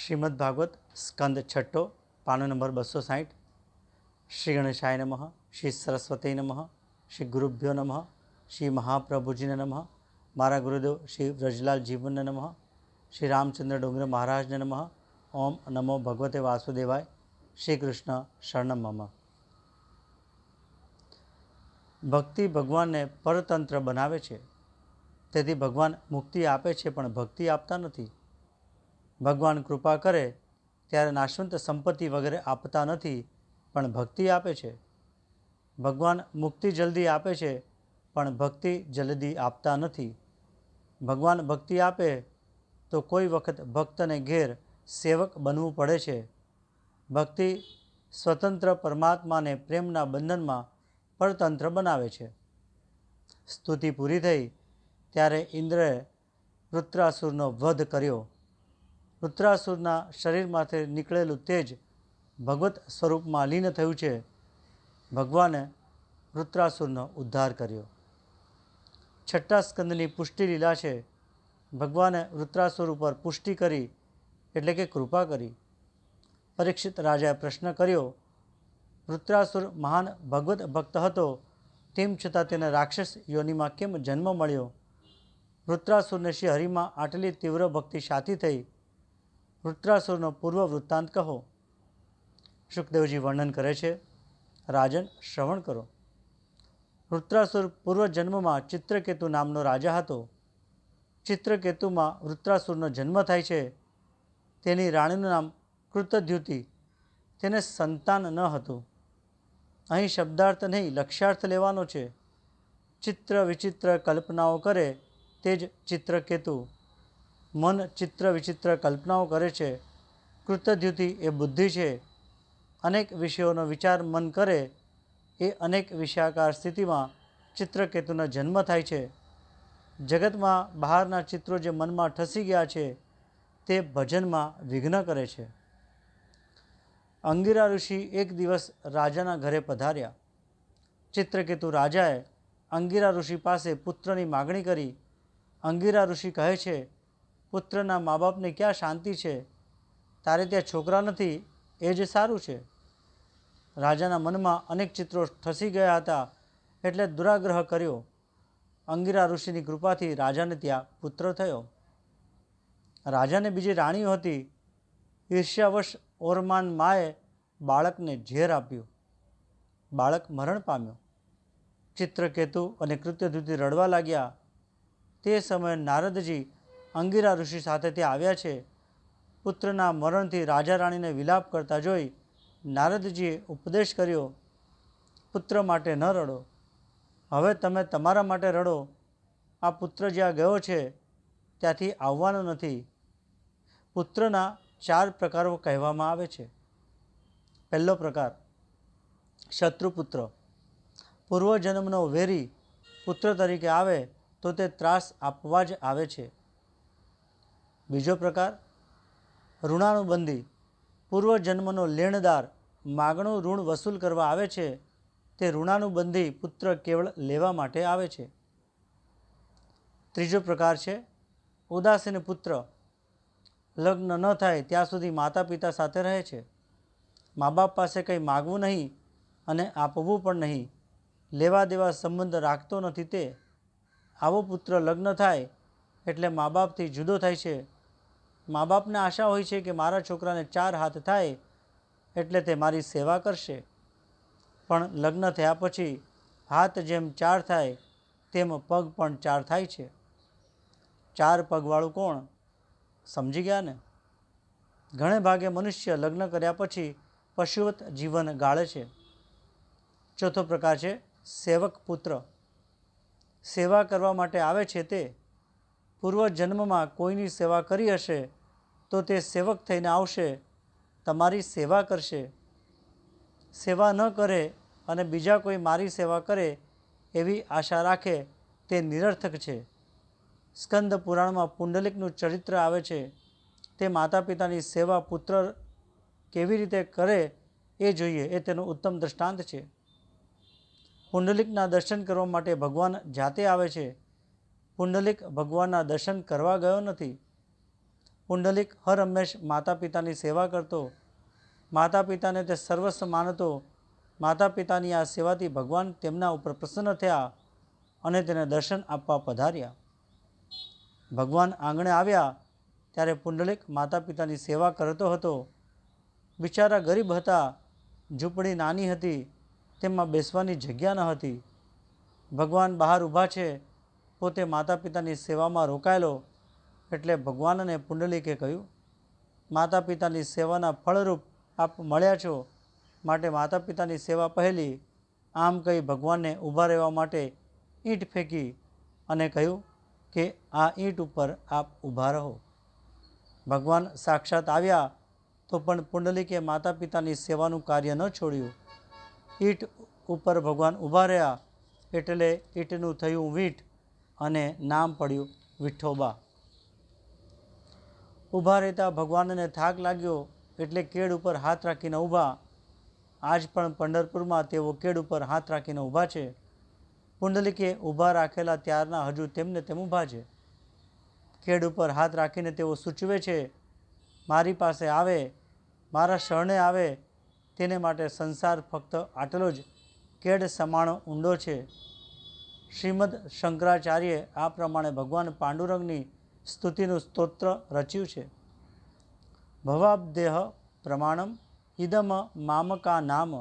श्रीमद् भागवत स्कंद छठो पानो नंबर 260। श्री गणेशाय नमः, श्री सरस्वती नमः, श्री गुरुभ्यो नमः, श्री महाप्रभुजी ने नमः, मारा गुरुदेव श्री व्रजलाल जीवन ने नमः, श्री रामचंद्र डोंगर महाराज ने नमः। ओम नमो भगवते वासुदेवाय। श्री कृष्ण शरणम मम। भक्ति भगवान ने परतंत्र बनावे छे, तेथी भगवान मुक्ति आपे छे पण भक्ति आपता नथी। भगवान कृपा करे त्यारे नाशवंत संपत्ति वगैरह आपता नहीं, पण भक्ति आपे छे। भगवान मुक्ति जल्दी आपे छे पण भक्ति जल्दी आपता नहीं। भगवान भक्ति आपे तो कोई वखत भक्त ने घेर सेवक बनवू पड़े छे। भक्ति स्वतंत्र परमात्मा ने प्रेमना बंधन में परतंत्र बनावे छे। स्तुति पूरी थई त्यारे इंद्रे वृत्रासुरनो वध कर्यो। वृत्रासुरना शरीर माथे निकळेलुं तेज भगवत स्वरूप में लीन थयुं छे। भगवाने वृत्रासुरनो उद्धार कर्यो। छठा स्कंदनी पुष्टि लीला छे। भगवाने वृत्रासुर पर पुष्टि करी एटले के कृपा करी। परीक्षित राजाए प्रश्न कर्यो, वृत्रासुर महान भगवत भक्त हतो, तेम छतां तेने राक्षस योनिमां केम जन्म मळ्यो? वृत्रासुरने श्री हरिमां आटली तीव्र भक्ति शाथी थई? वृत्रासुरनो पूर्व वृत्तांत कहो। शुकदेवजी वर्णन करे छे। राजन श्रवण करो। वृत्रासुर पूर्व जन्म में चित्रकेतु नामनो राजा हतो। चित्रकेतु में वृत्रासुरनो जन्म थाय छे। तेनी राणीनुं नाम कृतद्युति। तेने संतान न हतुं। अहीं शब्दार्थ नहीं लक्ष्यार्थ लेवानो छे। चित्र विचित्र कल्पनाओं करे तेज चित्रकेतु। मन चित्र विचित्र कल्पनाओं करे छे। कृतद्युति ए बुद्धि छे। अनेक विषयों विचार मन करे ए अनेक विषयाकार स्थिति में चित्रकेतुनो जन्म थाय छे। जगत में बहारना चित्रों जे मन में ठसी गया छे ते भजन में विघ्न करे छे। अंगिरा ऋषि एक दिवस राजाना घरे पधार्या। चित्रकेतु राजाए अंगिरा ऋषि पासे पुत्रनी मागणी करी। अंगिरा ऋषि कहे छे, पुत्रना माँ बाप ने क्या शांति है, तारे त्या छोकरा नहीं ए ज सारू छे। राजाना मन में अनेक चित्रों ठसी गया था एटले दुराग्रह कर्यो। अंगिरा ऋषिनी कृपाथी राजा ने त्या पुत्र थयो। राजा ने बीजी राणीओ हती। ईर्ष्यावश ओरमान माए बाळक ने झेर आप्युं। बाळक मरण पाम्यो। चित्रकेतु अने कृत्यद्युति रड़वा लाग्या। ते समय नारदजी अंगिरा ऋषि साथे ते आव्या छे। पुत्रना मरणथी राजा राणी ने विलाप करता जोई नारदजीए उपदेश कर्यो, पुत्र माटे न रड़ो, हवे तमे तमारा माटे रड़ो। आ पुत्र ज्यां गयो छे त्यांथी आववानो नथी। पुत्रना 4 प्रकारो कहेवामां आवे छे। पहलो प्रकार शत्रुपुत्र। पूर्वजन्मनो वेरी पुत्र तरीके आवे तो ते त्रास आपवा ज आवे छे। बीजो प्रकार ऋणानुबंधी। पूर्वजन्मनो लेणदार मागणुं ऋण वसूल करवा आवे छे ते ऋणानुबंधी पुत्र केवल लेवा माटे आवे छे। त्रीजो प्रकार छे उदासीन पुत्र। लग्न न थाय त्यां सुधी माता पिता साथे रहे छे। माँ बाप पासे कंई मागवुं नहीं अने आपवुं पण नहीं। लेवा देवा संबंध राखतो नथी ते। आवो पुत्र लग्न थाय एटले माँ बापथी जुदो थाय छे। माँ बाप ने आशा होय छे कि मारा छोकराने 4 हाथ थाय एटले ते मारी सेवा करशे, पण लग्न थया पछी हाथ जेम 4 थाय तेम पग पण 4 थाय छे। 4 पगवाळुं कोण? समजी गया ने? घणे भागे मनुष्य लग्न कर्या पछी पशुवत जीवन गाळे छे। चौथो प्रकार छे सेवक पुत्र। सेवा करवा माटे आवे छे ते। पूर्व जन्म में कोईनी सेवा करी हशे तो ते सेवक थईने आवशे, तमारी सेवा करशे। सेवा न करे अने बीजा कोई मारी सेवा करे एवी आशा राखे ते निरर्थक छे। स्कंद पुराण में पुंडलिकनुं चरित्र आवे छे। ते माता पितानी सेवा पुत्र केवी रीते करे ए जोईए ए तेनुं उत्तम दृष्टांत छे। पुंडलिकना दर्शन करवा माटे भगवान जाते आवे छे। पुंडलिक भगवानना दर्शन करवा गयो नथी। પુંડલિક હર હંમેશ માતા પિતાની સેવા કરતો, માતા પિતાને તે સર્વસ્વ માનતો. માતા પિતાની આ સેવાથી ભગવાન તેમના ઉપર પ્રસન્ન થયા અને તેને દર્શન આપવા પધાર્યા. ભગવાન આંગણે આવ્યા ત્યારે પુંડલિક માતા પિતાની સેવા કરતો હતો. બિચારા ગરીબ હતા, ઝૂંપડી નાની હતી, તેમાં બેસવાની જગ્યા ન હતી. ભગવાન બહાર ઊભા છે, પોતે માતા પિતાની સેવામાં રોકાયેલો. એટલે ભગવાન અને પુંડલિકે કહ્યું, માતા પિતાની સેવાના ફળરૂપ આપ મળ્યા છો, માટે માતા પિતાની સેવા પહેલી. આમ કહી ભગવાનને ઊભા રહેવા માટે ઈંટ ફેંકી અને કહ્યું કે આ ઈંટ ઉપર આપ ઊભા રહો. ભગવાન સાક્ષાત આવ્યા તો પણ પુંડલિકે માતા પિતાની સેવાનું કાર્ય ન છોડ્યું. ઈંટ ઉપર ભગવાન ઊભા રહ્યા એટલે ઈંટનું થયું વીંટ અને નામ પડ્યું વિઠ્ઠોબા. ઊભા રહેતા ભગવાનને થાક લાગ્યો એટલે કેડ ઉપર હાથ રાખીને ઊભા. આજ પણ પંઢરપુરમાં તેઓ કેડ ઉપર હાથ રાખીને ઊભા છે. પુંડલિકે ઊભા રાખેલા ત્યારના હજુ તેમને તેમ ઊભા છે. કેડ ઉપર હાથ રાખીને તેઓ સૂચવે છે, મારી પાસે આવે, મારા શરણે આવે. તેને માટે સંસાર ફક્ત આટલો જ કેડ સમાણો ઊંડો છે. શ્રીમદ શંકરાચાર્યે આ પ્રમાણે ભગવાન પાંડુરંગની સ્તુતિનું સ્તોત્ર રચ્યું છે. ભવાબ્દેહ પ્રમાણમ ઇદમ મામકા નામ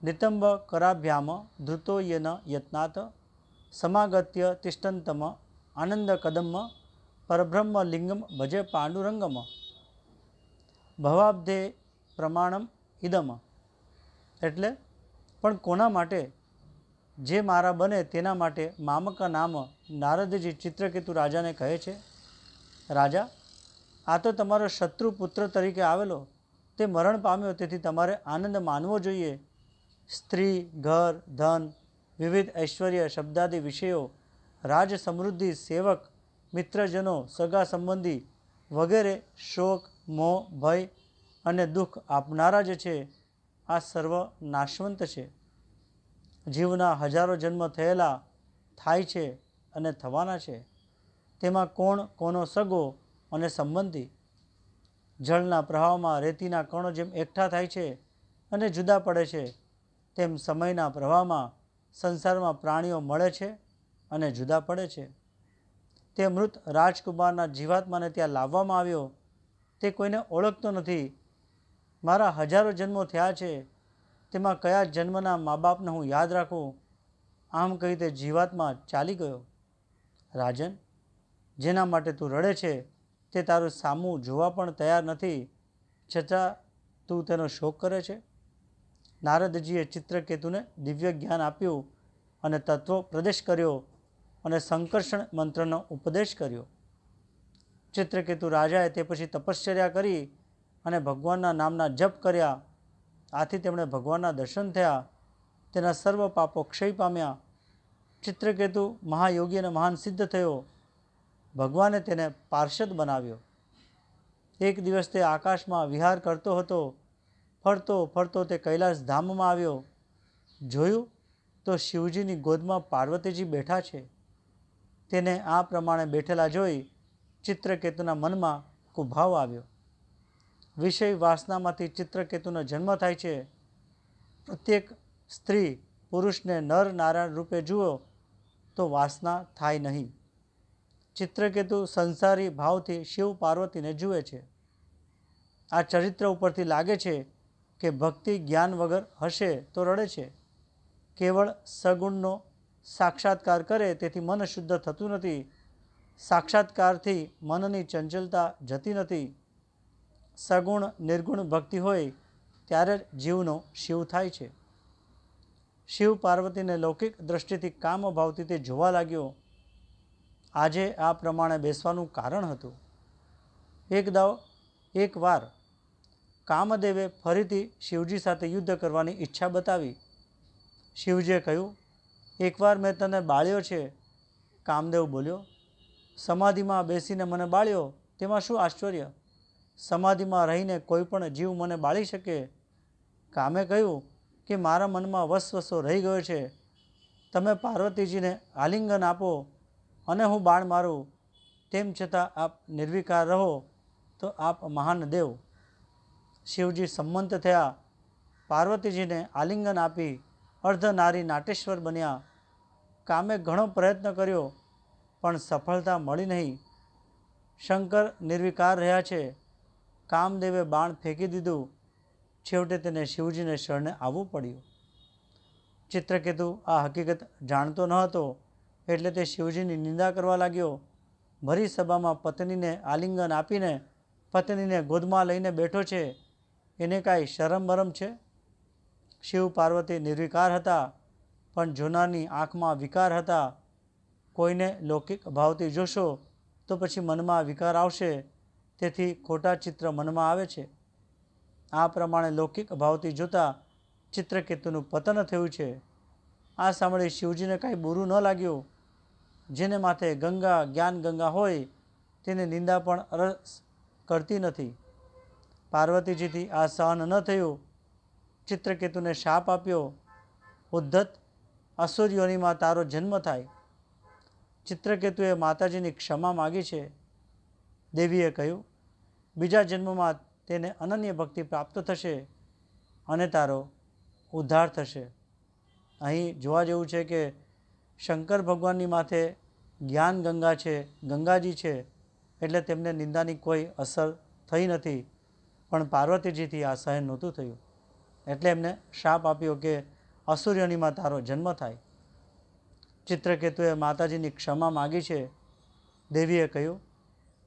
નિતંબ કરાભ્યામ ધૃતો યેન યત્નાત સમાગત્ય તિષ્ઠંતમ આનંદ કદમ પરબ્રહ્મ લિંગમ ભજે પાંડુરંગમ. ભવાબ્ધે પ્રમાણમ ઇદમ એટલે પણ કોના માટે? જે મારા બને તેના માટે. મામકા નામ નારદજી ચિત્રકેતુ રાજાને કહે છે, રાજા, આ તો તમારો શત્રુ પુત્ર તરીકે આવેલો, તે મરણ પામ્યો, તેથી તમારે આનંદ માનવો જોઈએ. સ્ત્રી, ઘર, ધન, વિવિધ ઐશ્વર્ય, શબ્દાદિ વિષયો, રાજ સમૃદ્ધિ, સેવક, મિત્રજનો, સગા સંબંધી વગેરે શોક, મોહ, ભય અને દુઃખ આપનારા જ છે. આ સર્વ નાશવંત છે. જીવના હજારો જન્મ થયેલા, થાય છે અને થવાના છે. તેમાં કોણ કોનો સગો અને સંબંધી? જળના પ્રવાહમાં રેતીના કણો જેમ એકઠા થાય છે અને જુદા પડે છે, તેમ સમયના પ્રવાહમાં સંસારમાં પ્રાણીઓ મળે છે અને જુદા પડે છે. તે મૃત રાજકુમારના જીવાત્માને ત્યાં લાવવામાં આવ્યો. તે કોઈને ઓળખતો નથી. મારા હજારો જન્મો થયા છે, તેમાં કયા જન્મના મા બાપને હું યાદ રાખું? આમ કહી તે જીવાત્મા ચાલી ગયો. રાજન, જેના માટે તું રડે છે તે તારું સામું જોવા પણ તૈયાર નથી, છતાં તું તેનો શોક કરે છે. નારદજીએ ચિત્રકેતુને દિવ્ય જ્ઞાન આપ્યું અને તત્વો પ્રદેશ કર્યો અને સંકર્ષણ મંત્રનો ઉપદેશ કર્યો. ચિત્રકેતુ રાજાએ તે પછી તપશ્ચર્યા કરી અને ભગવાનના નામના જપ કર્યા. આથી તેમણે ભગવાનના દર્શન થયા. તેના સર્વ પાપો ક્ષય પામ્યા. ચિત્રકેતુ મહાયોગી અને મહાન સિદ્ધ થયો. ભગવાને તેને પાર્ષદ બનાવ્યો. એક દિવસ તે આકાશમાં વિહાર કરતો હતો. ફરતો ફરતો તે કૈલાસ ધામમાં આવ્યો. જોયું તો શિવજીની ગોદમાં પાર્વતીજી બેઠા છે. તેને આ પ્રમાણે બેઠેલા જોઈ ચિત્રકેતુના મનમાં કુભાવ આવ્યો. વિષય વાસનામાંથી ચિત્રકેતુનો જન્મ થાય છે. પ્રત્યેક સ્ત્રી પુરુષને નર નારાયણ રૂપે જુઓ તો વાસના થાય નહીં. ચિત્રકેતુ સંસારી ભાવથી શિવ પાર્વતીને જુએ છે. આ ચરિત્ર ઉપરથી લાગે છે કે ભક્તિ જ્ઞાન વગર હશે તો રડે છે. કેવળ સગુણનો સાક્ષાત્કાર કરે તેથી મન શુદ્ધ થતું નથી. સાક્ષાત્કારથી મનની ચંચલતા જતી નથી. સગુણ નિર્ગુણ ભક્તિ હોય ત્યારે જ જીવનો શિવ થાય છે. શિવ પાર્વતીને લૌકિક દ્રષ્ટિથી કામ ભાવથી તે જોવા લાગ્યો. આજે આ પ્રમાણે બેસવાનું કારણ હતું. એક વાર કામદેવે ફરીથી શિવજી સાથે યુદ્ધ કરવાની ઈચ્છા બતાવી. શિવજીએ કહ્યું, એકવાર મેં તને બાળ્યો છે. કામદેવ બોલ્યો, સમાધિમાં બેસીને મને બાળ્યો તેમાં શું આશ્ચર્ય? સમાધિમાં રહીને કોઈ પણ જીવ મને બાળી શકે? કામે કહ્યું કે મારા મનમાં વસવસો રહી ગયો છે. તમે પાર્વતીજીને આલિંગન આપો અને હું બાણ મારું, તેમ છતાં આપ નિર્વિકાર રહો તો આપ મહાન દેવ. શિવજી સંમત થયા, પાર્વતીજીને આલિંગન આપી અર્ધનારી નાટેશ્વર બન્યા. કામે ઘણો પ્રયત્ન કર્યો પણ સફળતા મળી નહીં. શંકર નિર્વિકાર રહ્યા છે. કામદેવે બાણ ફેંકી દીધું. છેવટે તેને શિવજીને શરણે આવવું પડ્યું. ચિત્રકેતુ આ હકીકત જાણતો ન હતો એટલે તે શિવજીની નિંદા કરવા લાગ્યો. ભરી સભામાં પત્નીને આલિંગન આપીને પત્નીને ગોદમાં લઈને બેઠો છે, એને કાંઈ શરમ બરમ છે? શિવ પાર્વતી નિર્વિકાર હતા પણ જોનારની આંખમાં વિકાર હતા. કોઈને લૌકિક ભાવથી જોશો તો પછી મનમાં વિકાર આવશે, તેથી ખોટા ચિત્ર મનમાં આવે છે. આ પ્રમાણે લૌકિક ભાવથી જોતા ચિત્રકેતુનું પતન થયું છે. આ સાંભળી શિવજીને કાંઈ બુરું ન લાગ્યું. જેને માથે ગંગા જ્ઞાન ગંગા હોય તેની નિંદા પણ રસ કરતી નથી. પાર્વતીજીથી આ સહન ન થયું. ચિત્રકેતુને શાપ આપ્યો, ઉદ્ધત અસુર યોનિમાં તારો જન્મ થાય. ચિત્રકેતુએ માતાજીની ક્ષમા માગી છે. દેવીએ કહ્યું, બીજા જન્મમાં તેને અનન્ય ભક્તિ પ્રાપ્ત થશે અને તારો ઉદ્ધાર થશે. અહીં જોવા જેવું છે કે શંકર ભગવાનની માથે જ્ઞાન ગંગા છે, ગંગાજી છે, એટલે તેમને નિંદાની કોઈ અસર થઈ નથી. પણ પાર્વતીજીથી આ સહન નહોતું થયું એટલે એમને શાપ આપ્યો કે અસુર્યોનીમાં તારો જન્મ થાય. ચિત્રકેતુએ માતાજીની ક્ષમા માગી છે. દેવીએ કહ્યું,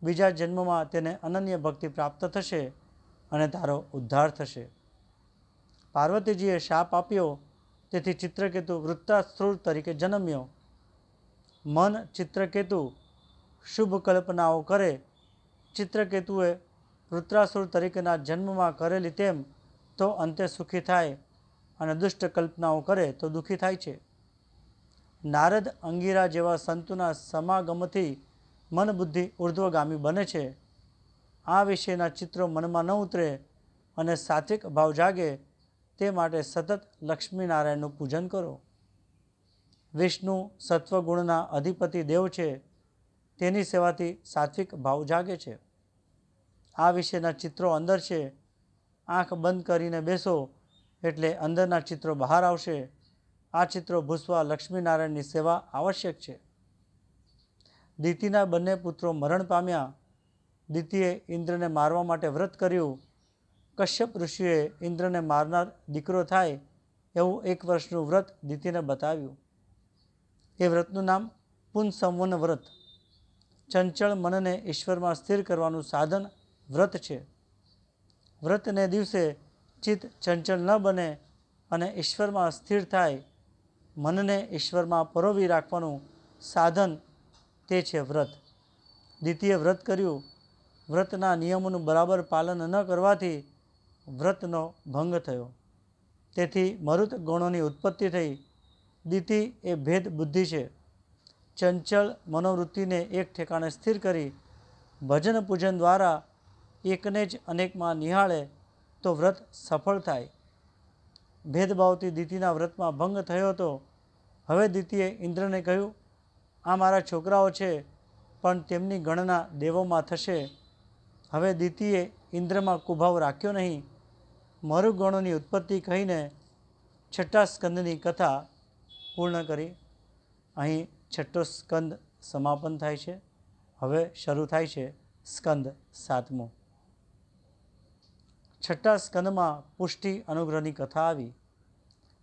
બીજા જન્મમાં તેને અનન્ય ભક્તિ પ્રાપ્ત થશે અને તારો ઉદ્ધાર થશે. પાર્વતીજીએ શાપ આપ્યો તેથી ચિત્રકેતુ વૃત્તાસુર તરીકે જન્મ્યો. મન ચિત્રકેતુ શુભ કલ્પનાઓ કરે. ચિત્રકેતુએ વૃત્રાસુર તરીકેના જન્મમાં કરેલી તેમ તો અંતે સુખી થાય અને દુષ્ટ કલ્પનાઓ કરે તો દુઃખી થાય છે. નારદ અંગીરા જેવા સંતોના સમાગમથી મન બુદ્ધિ ઉર્ધ્વગામી બને છે. આ વિશેના ચિત્રો મનમાં ન ઉતરે અને સાત્વિક ભાવ જાગે તે માટે સતત લક્ષ્મીનારાયણનું પૂજન કરો. વિષ્ણુ સત્વગુણના અધિપતિ દેવ છે. તેની સેવાથી સાત્વિક ભાવ જાગે છે. આ વિશેના ચિત્રો અંદર છે. આંખ બંધ કરીને બેસો એટલે અંદરના ચિત્રો બહાર આવશે. આ ચિત્રો ભૂસવા લક્ષ્મીનારાયણની સેવા આવશ્યક છે. દિતિના બંને પુત્રો મરણ પામ્યા. દિતિએ ઇન્દ્રને મારવા માટે વ્રત કર્યું. કશ્યપ ઋષિએ ઇન્દ્રને મારનાર દીકરો થાય એવું 1 વર્ષનું વ્રત દિતિને બતાવ્યું. એ વ્રતનું નામ પુનસંવન વ્રત. ચંચળ મનને ઈશ્વરમાં સ્થિર કરવાનું સાધન વ્રત છે. વ્રતને દિવસે ચિત્ત ચંચળ ન બને અને ઈશ્વરમાં સ્થિર થાય. મનને ઈશ્વરમાં પરોવી રાખવાનું સાધન તે છે વ્રત. દિતિએ વ્રત કર્યું. વ્રતના નિયમોનું બરાબર પાલન ન કરવાથી વ્રતનો ભંગ થયો. તેથી મરુત ગૌણોની ઉત્પત્તિ થઈ. દિતિ એ ભેદ બુદ્ધિ છે. ચંચળ મનોવૃત્તિને એક ઠેકાણે સ્થિર કરી ભજન પૂજન દ્વારા એકને જ અનેકમાં નિહાળે તો વ્રત સફળ થાય. ભેદભાવથી દિતિના વ્રતમાં ભંગ થયો હતો. હવે દિતિએ ઇન્દ્રને કહ્યું, આ મારા છોકરાઓ છે પણ તેમની ગણના દેવોમાં થશે. હવે દિતિએ ઇન્દ્રમાં કુભાવ રાખ્યો નહીં. મરુગણોની ઉત્પત્તિ કહીને 6ઠ્ઠા સ્કંદની કથા પૂર્ણ કરી. અહીં 6ઠ્ઠો સ્કંદ સમાપન થાય છે. હવે શરૂ થાય છે સ્કંદ 7મો. 6ઠ્ઠા સ્કંદમાં પુષ્ટિ અનુગ્રહની કથા આવી.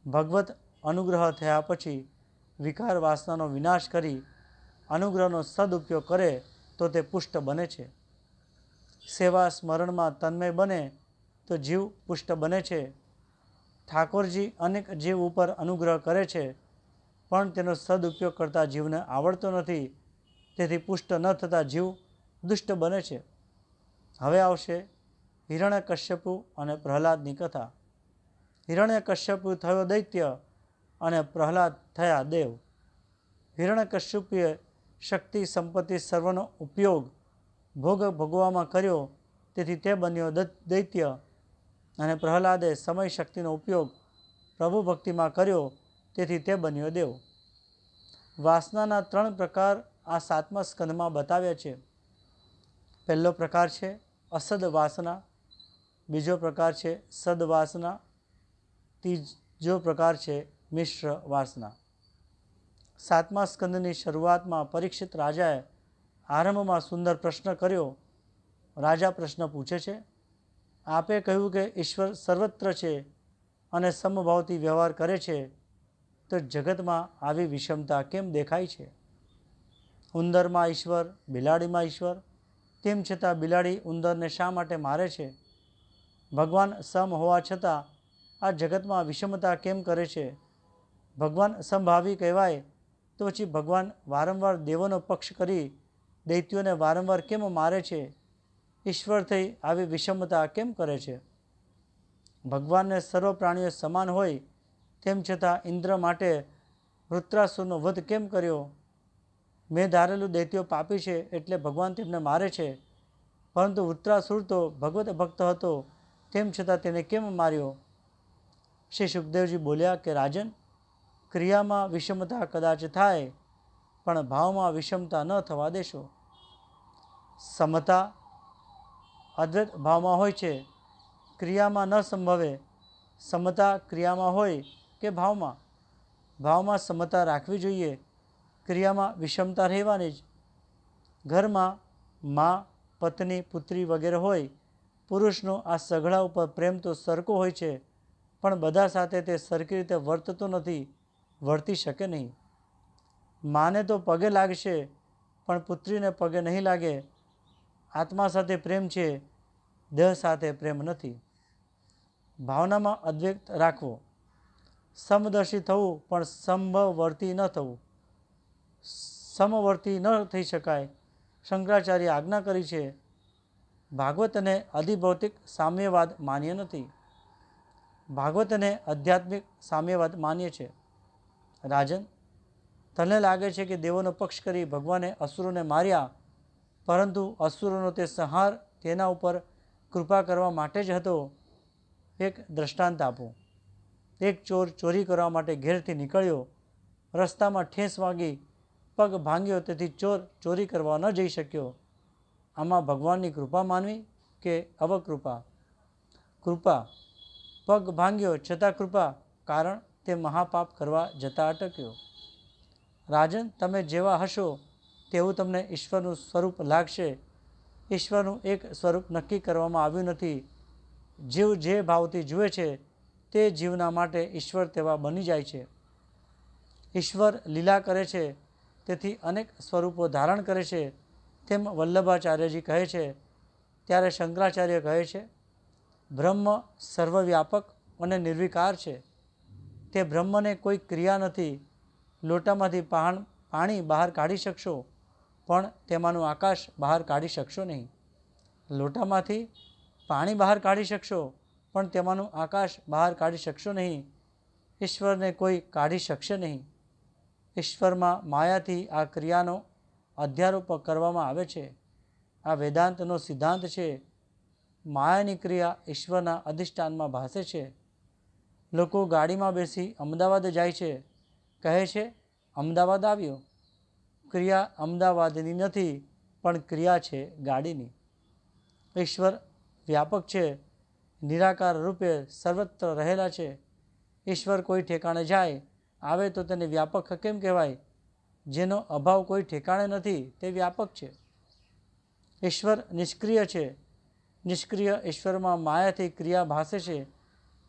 ભગવત અનુગ્રહ થયા પછી વિકાર વાસનાનો વિનાશ કરી અનુગ્રહનો સદુપયોગ કરે તો તે પુષ્ટ બને છે. સેવા સ્મરણમાં તન્મય બને તો જીવ પુષ્ટ બને છે. ઠાકોરજી અનેક જીવ ઉપર અનુગ્રહ કરે છે પણ તેનો સદુપયોગ કરતા જીવને આવડતો નથી. તેથી પુષ્ટ ન થતા જીવ દુષ્ટ બને છે. હવે આવશે હિરણ્યકશ્યપુ અને પ્રહલાદની કથા. હિરણ્યકશ્યપુ થયો દૈત્ય અને પ્રહલાદ થયા દેવ. હિરણ્યકશ્યપુએ શક્તિ સંપત્તિ સર્વનો ઉપયોગ ભોગ ભોગવામાં કર્યો તેથી તે બન્યો દૈત્ય અને પ્રહલાદે સમય શક્તિનો ઉપયોગ પ્રભુ ભક્તિમાં કર્યો તેથી તે બન્યો દેવ. વાસનાના 3 પ્રકાર આ 7મા સ્કંદમાં બતાવ્યા છે. પહેલો પ્રકાર છે અસદ વાસના, બીજો પ્રકાર છે સદવાસના, ત્રીજો પ્રકાર છે મિશ્ર વાસના. 7મા સ્કંદની શરૂઆતમાં પરીક્ષિત રાજાએ આરંભમાં સુંદર પ્રશ્ન કર્યો. રાજા પ્રશ્ન પૂછે છે, આપે કહ્યું કે ઈશ્વર સર્વત્ર છે અને સમભાવથી વ્યવહાર કરે છે, તો જગતમાં આવી વિષમતા કેમ દેખાય છે? ઉંદરમાં ઈશ્વર, બિલાડીમાં ઈશ્વર, તેમ છતાં બિલાડી ઉંદરને શા માટે મારે છે? ભગવાન સમ હોવા છતાં આ જગતમાં વિષમતા કેમ કરે છે? ભગવાન સમભાવી કહેવાય તો પછી ભગવાન વારંવાર દેવોનો પક્ષ કરી દૈત્યોને વારંવાર કેમ મારે છે? ઈશ્વર થઈ આવી વિષમતા કેમ કરે છે? ભગવાનને સર્વ પ્રાણીઓ સમાન હોય તેમ છતાં ઇન્દ્ર માટે વૃત્રાસુરનો વધ કેમ કર્યો? મેં ધારેલું દૈત્યો પાપી છે એટલે ભગવાન તેમને મારે છે, પરંતુ વૃત્રાસુર તો ભગવત ભક્ત હતો, તેમ છતાં તેને કેમ માર્યો? શ્રી સુખદેવજી બોલ્યા કે રાજન, ક્રિયામાં વિષમતા કદાચ થાય, પણ ભાવમાં વિષમતા ન થવા દેશો. સમતા અદ્વૈત ભાવમાં હોય છે, ક્રિયામાં ન સંભવે. સમતા ક્રિયામાં હોય કે ભાવમાં? ભાવમાં સમતા રાખવી જોઈએ, ક્રિયામાં વિષમતા રહેવાની જ. ઘરમાં મા, પત્ની, પુત્રી વગેરે હોય, પુરુષનો આ સઘળા ઉપર પ્રેમ તો સરખો હોય છે, પણ બધા સાથે તે સરખી રીતે વર્તતો નથી, વર્તી શકે નહીં. માને તો પગે લાગશે, પણ પુત્રીને પગે નહીં લાગે. આત્મા સાથે પ્રેમ છે, દેહ સાથે પ્રેમ નથી. ભાવનામાં અદ્વૈત રાખવો, સમદર્શી થવું, પણ સમવર્તી ન થવું. સમવર્તી ન થઈ શકાય. શંકરાચાર્ય આજ્ઞા કરી છે. ભાગવતને અધિભૌતિક સામ્યવાદ માન્ય નથી, ભાગવતને આધ્યાત્મિક સામ્યવાદ માન્ય છે. રાજન, તને લાગે છે કે દેવોનો પક્ષ કરી ભગવાને અસુરોને માર્યા, પરંતુ અસુરોનો તે સંહાર તેના ઉપર કૃપા કરવા માટે જ હતો. એક દ્રષ્ટાંત આપો. એક ચોર ચોરી કરવા માટે ઘેરથી નીકળ્યો, રસ્તામાં ઠેસ વાગી, પગ ભાંગ્યો, તેથી ચોર ચોરી કરવા ન જઈ શક્યો. આમાં ભગવાનની કૃપા માનવી કે અવકૃપા? કૃપા. પગ ભાંગ્યો છતાં કૃપા, કારણ તે મહાપાપ કરવા જતાં અટક્યો. રાજન, તમે જેવા હશો તેવું તમને ઈશ્વરનું સ્વરૂપ લાગશે. ઈશ્વરનું એક સ્વરૂપ નક્કી કરવામાં આવ્યું નથી. જીવ જે ભાવથી જુએ છે તે જીવના માટે ઈશ્વર તેવા બની જાય છે. ઈશ્વર લીલા કરે છે, તેથી અનેક સ્વરૂપો ધારણ કરે છે, તેમ વલ્લભાચાર્યજી કહે છે. ત્યારે શંકરાચાર્ય કહે છે, બ્રહ્મ સર્વવ્યાપક અને નિર્વિકાર છે. તે બ્રહ્મને કોઈ ક્રિયા નથી. લોટામાંથી પાણી બહાર કાઢી શકશો, પણ તેમાંનું આકાશ બહાર કાઢી શકશો નહીં. લોટામાંથી પાણી બહાર કાઢી શકશો, પણ તેમાંનું આકાશ બહાર કાઢી શકશો નહીં. ઈશ્વરને કોઈ કાઢી શકશે નહીં. ઈશ્વરમાં માયાથી આ ક્રિયાનો અધ્યારોપ કરવામાં આવે છે. આ વેદાંતનો સિદ્ધાંત છે. માયાની ક્રિયા ઈશ્વરના અધિષ્ઠાનમાં ભાસે છે. લોકો ગાડીમાં બેસી અમદાવાદ જાય છે, કહે છે અમદાવાદ આવ્યો. ક્રિયા અમદાવાદની નથી, પણ ક્રિયા છે ગાડીની. ઈશ્વર વ્યાપક છે, નિરાકાર રૂપે સર્વત્ર રહેલા છે. ઈશ્વર કોઈ ઠેકાણે જાય આવે તો તેને વ્યાપક કેમ કહેવાય? જેનો અભાવ કોઈ ઠેકાણે નથી તે વ્યાપક છે. ઈશ્વર નિષ્ક્રિય છે. નિષ્ક્રિય ઈશ્વરમાં માયાથી ક્રિયા ભાસે છે,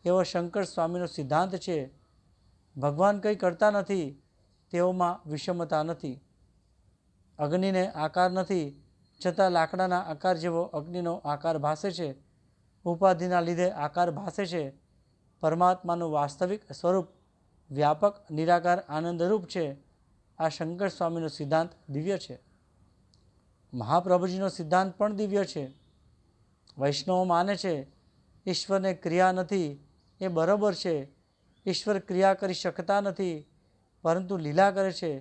એવો શંકર સ્વામીનો સિદ્ધાંત છે. ભગવાન કંઈ કરતા નથી, તેઓમાં વિષમતા નથી. અગ્નિને આકાર નથી, છતાં લાકડાના આકાર જેવો અગ્નિનો આકાર ભાસે છે. ઉપાધિના લીધે આકાર ભાસે છે. પરમાત્માનું વાસ્તવિક સ્વરૂપ વ્યાપક નિરાકાર આનંદરૂપ છે. આ શંકર સ્વામીનો સિદ્ધાંત દિવ્ય છે. મહાપ્રભુજીનો સિદ્ધાંત પણ દિવ્ય છે. વૈષ્ણવો માને છે ઈશ્વરને ક્રિયા નથી, એ બરાબર છે. ઈશ્વર ક્રિયા કરી શકતા નથી, પરંતુ લીલા કરે છે.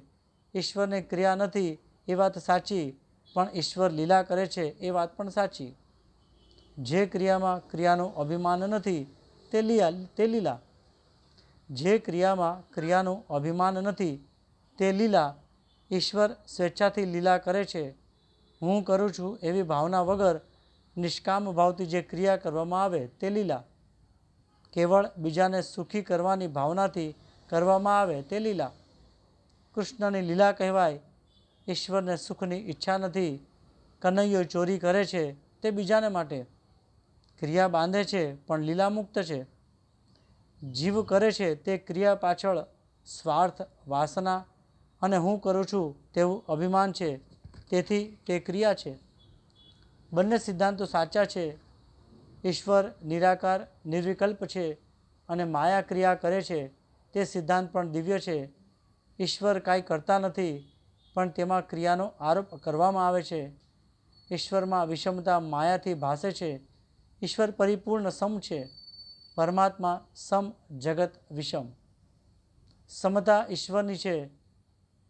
ઈશ્વરને ક્રિયા નથી એ વાત સાચી, પણ ઈશ્વર લીલા કરે છે એ વાત પણ સાચી. જે ક્રિયામાં ક્રિયાનું અભિમાન નથી તે લીલા. જે ક્રિયામાં ક્રિયાનું અભિમાન નથી તે લીલા. ઈશ્વર સ્વેચ્છાથી લીલા કરે છે. હું કરું છું એવી ભાવના વગર નિષ્કામ ભાવથી જે ક્રિયા કરવામાં આવે તે લીલા, કેવળ બીજાને સુખી કરવાની ભાવનાથી કરવામાં આવે તે લીલા. કૃષ્ણની લીલા કહેવાય. ઈશ્વરને સુખની ઈચ્છા નથી. કનૈયો ચોરી કરે છે તે બીજાને માટે, ક્રિયા બાંધે છે પણ લીલા મુક્ત છે. જીવ કરે છે તે ક્રિયા પાછળ સ્વાર્થ, વાસના અને હું કરું છું તેવું અભિમાન છે, તેથી તે ક્રિયા છે. બંને સિદ્ધાંતો સાચા છે. ઈશ્વર નિરાકાર નિર્વિકલ્પ છે અને માયા ક્રિયા કરે છે તે સિદ્ધાંત પણ દિવ્ય છે. ઈશ્વર કાંઈ કરતા નથી પણ તેમાં ક્રિયાનો આરોપ કરવામાં આવે છે. ઈશ્વરમાં વિષમતા માયાથી ભાસે છે. ઈશ્વર પરિપૂર્ણ સમ છે. પરમાત્મા સમ, જગત વિષમ. સમતા ઈશ્વરની છે,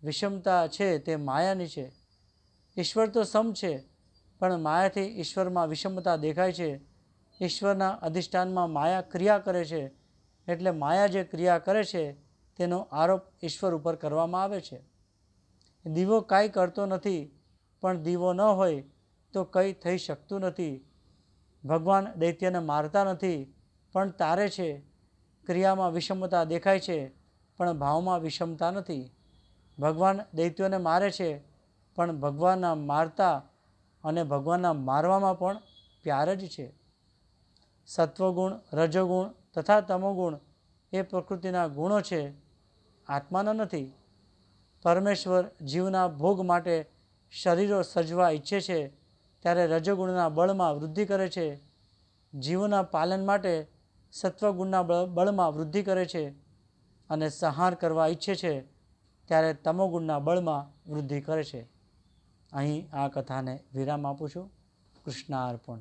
વિષમતા છે તે માયાની છે. ઈશ્વર તો સમ છે પણ માયાથી ઈશ્વરમાં વિષમતા દેખાય છે. ઈશ્વરના અધિષ્ઠાનમાં માયા ક્રિયા કરે છે, એટલે માયા જે ક્રિયા કરે છે તેનો આરોપ ઈશ્વર ઉપર કરવામાં આવે છે. દીવો કાંઈ કરતો નથી, પણ દીવો ન હોય તો કંઈ થઈ શકતું નથી. ભગવાન દૈત્યને મારતા નથી પણ તારે છે. ક્રિયામાં વિષમતા દેખાય છે પણ ભાવમાં વિષમતા નથી. ભગવાન દૈત્યોને મારે છે પણ ભગવાનના મારતા અને ભગવાનના મારવામાં પણ પ્યાર જ છે. સત્વગુણ, રજોગુણ તથા તમોગુણ એ પ્રકૃતિના ગુણો છે, આત્માના નથી. પરમેશ્વર જીવના ભોગ માટે શરીરો સર્જવા ઈચ્છે છે ત્યારે રજોગુણના બળમાં વૃદ્ધિ કરે છે. જીવના પાલન માટે સત્વગુણના બળમાં વૃદ્ધિ કરે છે અને સંહાર કરવા ઈચ્છે છે ત્યારે તમોગુણના બળમાં વૃદ્ધિ કરે છે. અહીં આ કથાને વિરામ આપું છું. કૃષ્ણાર્પણ.